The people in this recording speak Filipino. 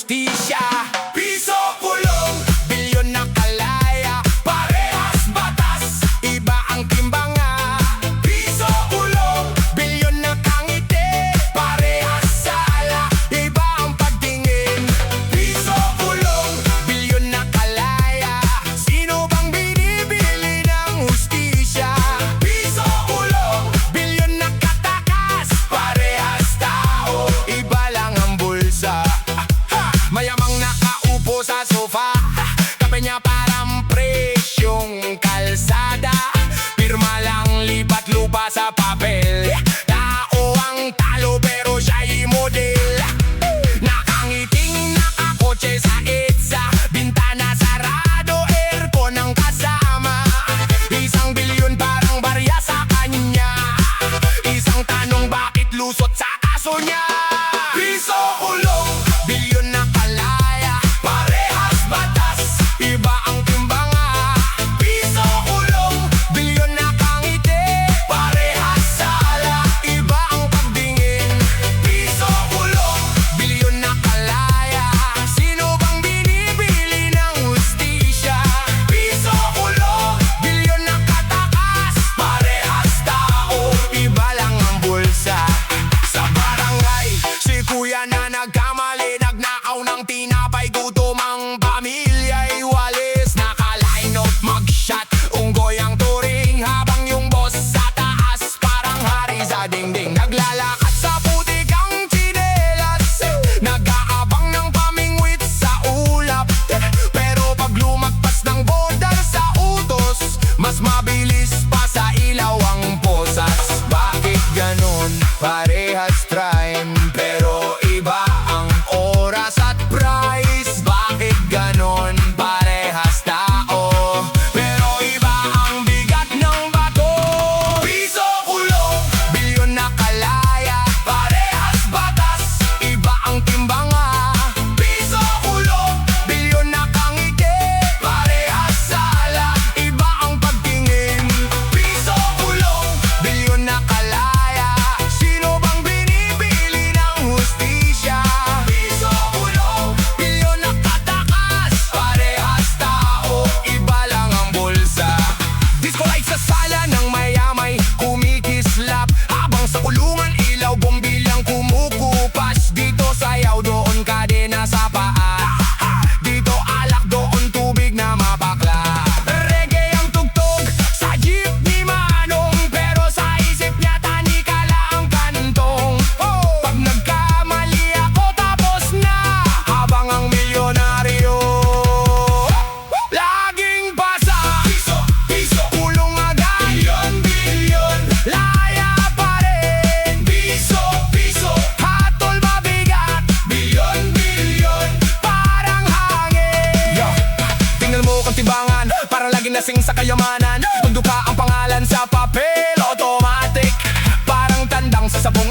hustisya. Piso kulong, Bilyon na kalaya, parehas batas. iba ang timbanga. Piso kulong, Bilyon na kangiti, parehas sala. iba ang pagtingin. Piso kulong, Bilyon na kalaya, sino bang binibili ng hustisya? piso kulong, Bilyon na katakas, parehas tao. iba lang ang bulsa. Mayamang nakaupo sa sofa, tabi niya parang presyong kalsada. Pirma lang lipat lupa sa papel. Tao ang talo pero siya'y model. Nakangiting nakakotse sa EDSA, bintana sarado, aircon ang kasama. 1 bilyon parang barya sa kanya. Isang tanong, bakit lusot sa aso niya? Piso kulong, Bilyon na kalaya, parehas batas. iba ang timbanga. Piso kulong, Bilyon na kangiti, parehas sala. iba ang pagtingin. Piso kulong, Bilyon na kalaya, sino bang binibili ng hustisya? piso kulong, Bilyon na katakas, parehas tao. iba lang ang bulsa. Sa barangay, si kuya na nagkamali, nagnakaw ng tinapay, gutom ang pamilya'y walis. Naka-line up, mag-shot, unggoy ang turing, habang yung boss sa taas parang hari sa dingding. Naglalakad sa putikang tsinelas, nag-aabang ng pamingwit sa ulap. Pero pag lumagpas ng border sa utos, mas mabilis pa sa ilaw ang posas. Bakit ganon? Parehas crime, pero iba ang oras at price. Bakit ganon? Parehas tao, pero iba ang bigat ng bato. Piso kulong, Bilyon na kalaya, parehas batas. iba ang timbanga. Piso kulong, Bilyon na kangiti, parehas sala. iba ang pagtingin. Piso kulong, Bilyon na kalaya, sino bang binibili ng hustisya? piso kulong, Bilyon na katakas, parehas tao. iba lang ang bulsa. Disco light sa sala ng mayamay, kumikislap. Habang sa kulungan ilaw, bombilyang kumukupas. Dito sayaw, doon kadena sa paa. Dito alak, doon tubig na mapakla. Reggae ang tugtog sa jeep ni Manong, pero sa isip niya tanikala ang kantong. Pag nagkamali ako, tapos na. Habang ang milyonaryo laging pasa, Piso, piso, kulong agad, bilyon, bilyon. laya pa rin. Piso, piso, Hatol mabigat, bilyon, bilyon. parang hangin. Tingnan mo kang tibangan, parang laging lasing sa kayamanan. Tundo ka ang pangalan sa papel, automatic, parang tandang sa sabong